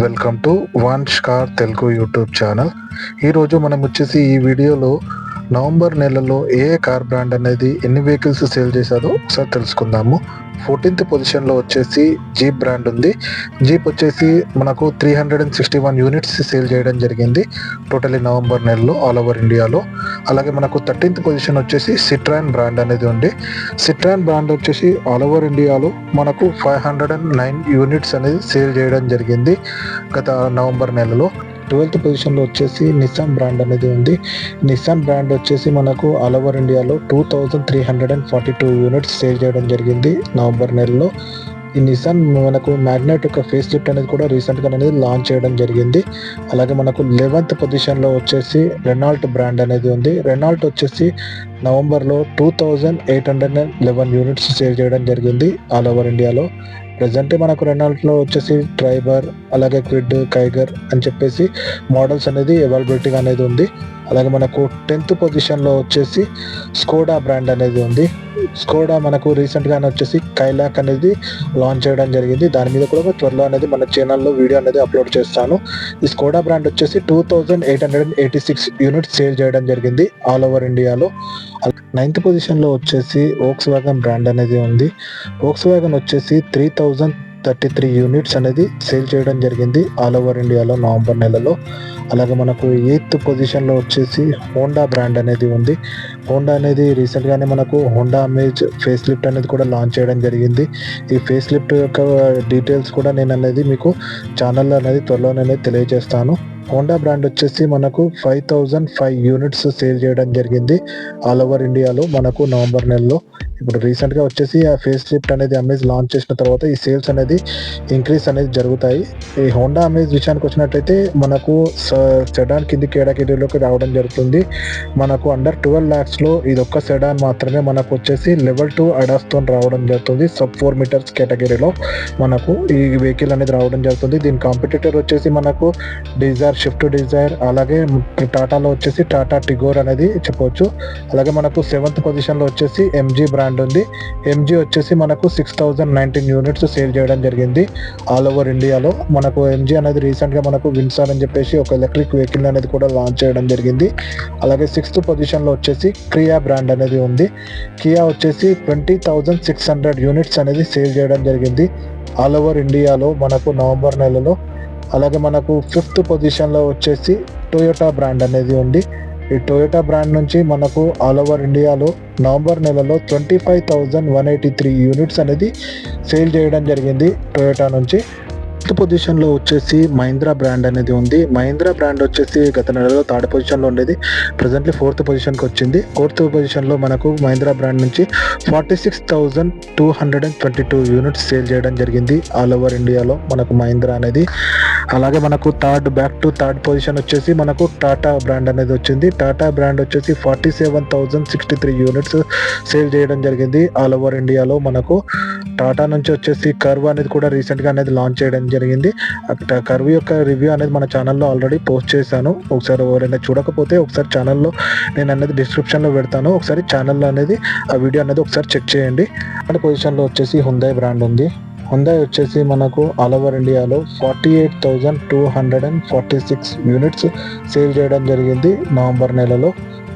Welcome to Vans car Telugu YouTube channel. ఈరోజు మనం వచ్చేసి ఈ వీడియోలో నవంబర్ నెలలో ఏ కార్ బ్రాండ్ అనేది ఎన్ని వెహికల్స్ సేల్ చేశారో ఒకసారి తెలుసుకుందాము. 14th పొజిషన్లో వచ్చేసి జీప్ బ్రాండ్ ఉంది. జీప్ వచ్చేసి మనకు 361 యూనిట్స్ సేల్ చేయడం జరిగింది టోటలీ నవంబర్ నెలలో ఆల్ ఓవర్ ఇండియాలో. అలాగే మనకు 13th పొజిషన్ వచ్చేసి సిట్రాన్ బ్రాండ్ అనేది ఉంది. సిట్రాన్ బ్రాండ్ వచ్చేసి ఆల్ ఓవర్ ఇండియాలో మనకు 509 యూనిట్స్ అనేది సేల్ చేయడం జరిగింది గత నవంబర్ నెలలో. 12th పొజిషన్లో వచ్చేసి నిస్సాన్ బ్రాండ్ అనేది ఉంది. నిస్సాన్ బ్రాండ్ వచ్చేసి మనకు ఆల్ ఓవర్ ఇండియాలో 2342 యూనిట్స్ సేల్ చేయడం జరిగింది నవంబర్ నెలలో. ఈ నిస్సాన్ మనకు మ్యాగ్నెట్ యొక్క ఫేస్ లిఫ్ట్ అనేది కూడా రీసెంట్గా అనేది లాంచ్ చేయడం జరిగింది. అలాగే మనకు 11th పొజిషన్లో వచ్చేసి రెనాల్ట్ బ్రాండ్ అనేది ఉంది. రెనాల్ట్ వచ్చేసి నవంబర్లో 2811 యూనిట్స్ సేల్ చేయడం జరిగింది ఆల్ ఓవర్ ఇండియాలో. ప్రజెంట్ మనకు రెనాల్ట్లో వచ్చేసి ట్రైబర్, అలాగే క్విడ్, కైగర్ అని చెప్పేసి మోడల్స్ అనేది అవైలబిలిటీగా అనేది ఉంది. అలాగే మనకు 10th పొజిషన్లో వచ్చేసి స్కోడా బ్రాండ్ అనేది ఉంది. స్కోడా మనకు రీసెంట్గానే వచ్చేసి కైలాక్ అనేది లాంచ్ చేయడం జరిగింది. దాని మీద కూడా త్వరలో అనేది మన ఛానల్లో వీడియో అనేది అప్లోడ్ చేస్తాను. ఈ స్కోడా బ్రాండ్ వచ్చేసి 2886 యూనిట్స్ సేల్ చేయడం జరిగింది ఆల్ ఓవర్ ఇండియాలో. 9th పొజిషన్లో వచ్చేసి వోక్స్ వ్యాగన్ బ్రాండ్ అనేది ఉంది. వోక్స్ వ్యాగన్ వచ్చేసి 3033 యూనిట్స్ అనేది సేల్ చేయడం జరిగింది ఆల్ ఓవర్ ఇండియాలో నవంబర్ నెలలో. అలాగే మనకు 8th పొజిషన్లో వచ్చేసి హోండా బ్రాండ్ అనేది ఉంది. హోండా అనేది రీసెంట్గానే మనకు హోండా అమేజ్ ఫేస్ లిఫ్ట్ అనేది కూడా లాంచ్ చేయడం జరిగింది. ఈ ఫేస్ లిఫ్ట్ యొక్క డీటెయిల్స్ కూడా నేను అనేది మీకు ఛానల్లో అనేది త్వరలోనే తెలియజేస్తాను. హోండా బ్రాండ్ వచ్చేసి మనకు 5005 యూనిట్స్ సేల్ చేయడం జరిగింది ఆల్ ఓవర్ ఇండియాలో మనకు నవంబర్ నెలలో. ఇప్పుడు రీసెంట్గా వచ్చేసి ఆ ఫేస్ లిఫ్ట్ అనేది అమేజ్ లాంచ్ చేసిన తర్వాత ఈ సేల్స్ అనేది ఇంక్రీజ్ అనేది జరుగుతాయి. ఈ హోండా అమేజ్ విషయానికి వచ్చినట్టయితే మనకు సెడాన్ కింది కేటగిరీలోకి రావడం జరుగుతుంది. మనకు అండర్ 12 lakhsలో ఇది ఒక్క సెడాన్ మాత్రమే మనకు వచ్చేసి లెవెల్ 2 అడాస్తో రావడం జరుగుతుంది. సబ్ 4 meters కేటగిరీలో మనకు ఈ వెహికల్ అనేది రావడం జరుగుతుంది. దీని కాంపిటీటర్ వచ్చేసి మనకు డిజైర్, షిఫ్ట్ డిజైర్, అలాగే టాటాలో వచ్చేసి టాటా టిగోర్ అనేది చెప్పవచ్చు. అలాగే మనకు 7th పొజిషన్లో వచ్చేసి ఎంజీ బ్రాండ్ ఉంది. ఎంజీ వచ్చేసి మనకు 6019 యూనిట్స్ సేల్ చేయడం జరిగింది ఆల్ ఓవర్ ఇండియాలో. మనకు ఎంజీ అనేది రీసెంట్గా మనకు విన్సార్ అని చెప్పేసి ఒక ఎలక్ట్రిక్ వెహికల్ అనేది కూడా లాంచ్ చేయడం జరిగింది. అలాగే 6th పొజిషన్లో వచ్చేసి కియా బ్రాండ్ అనేది ఉంది. కియా వచ్చేసి 20,600 యూనిట్స్ అనేది సేల్ చేయడం జరిగింది ఆల్ ఓవర్ ఇండియాలో మనకు నవంబర్ నెలలో. అలాగే మనకు 5th పొజిషన్లో వచ్చేసి టొయోటా బ్రాండ్ అనేది ఉంది. ఈ టొయోటా బ్రాండ్ నుంచి మనకు ఆల్ ఓవర్ ఇండియాలో నవంబర్ నెలలో 25,183 యూనిట్స్ అనేది సేల్ చేయడం జరిగింది టొయోటా నుంచి. 5th పొజిషన్లో వచ్చేసి మహీంద్రా బ్రాండ్ అనేది ఉంది. మహీంద్రా బ్రాండ్ వచ్చేసి గత నెలలో 3rd పొజిషన్లో ఉండేది, ప్రజెంట్లీ 4th పొజిషన్కి వచ్చింది. 4th పొజిషన్లో మనకు మహీంద్రా బ్రాండ్ నుంచి 46,222 యూనిట్స్ సేల్ చేయడం జరిగింది ఆల్ ఓవర్ ఇండియాలో మనకు మహీంద్రా అనేది. అలాగే మనకు బ్యాక్ టు థర్డ్ పొజిషన్ వచ్చేసి మనకు టాటా బ్రాండ్ అనేది వచ్చింది. టాటా బ్రాండ్ వచ్చేసి 47,063 యూనిట్స్ సేల్ చేయడం జరిగింది ఆల్ ఓవర్ ఇండియాలో మనకు. టాటా నుంచి వచ్చేసి కర్వ్ అనేది కూడా రీసెంట్గా అనేది లాంచ్ చేయడం జరిగింది. కర్వ్ యొక్క రివ్యూ అనేది మన ఛానల్లో ఆల్రెడీ పోస్ట్ చేశాను. ఒకసారి ఎవరైనా చూడకపోతే ఒకసారి ఛానల్లో నేను అనేది డిస్క్రిప్షన్లో పెడతాను. ఒకసారి ఛానల్లో అనేది ఆ వీడియో అనేది ఒకసారి చెక్ చేయండి. అండ్ పొజిషన్లో వచ్చేసి హుందాయ్ బ్రాండ్ ఉంది. హుందాయ్ వచ్చేసి మనకు ఆల్ ఓవర్ ఇండియాలో 48,246 యూనిట్స్ సేల్ చేయడం జరిగింది నవంబర్ నెలలో.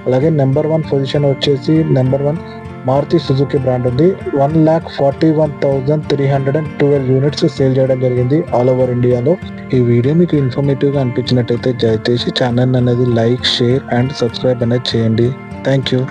అలాగే నెంబర్ 1 పొజిషన్ వచ్చేసి నెంబర్ 1 మారుతి సుజుకి బ్రాండ్ ఉంది. 1,41,312 యూనిట్స్ సేల్ చేయడం జరిగింది ఆల్ ఓవర్ ఇండియాలో. ఈ వీడియో మీకు ఇన్ఫర్మేటివ్గా అనిపించినట్టయితే దయచేసి ఛానల్ అనేది లైక్, షేర్ అండ్ సబ్స్క్రైబ్ అనేది చేయండి. Thank you.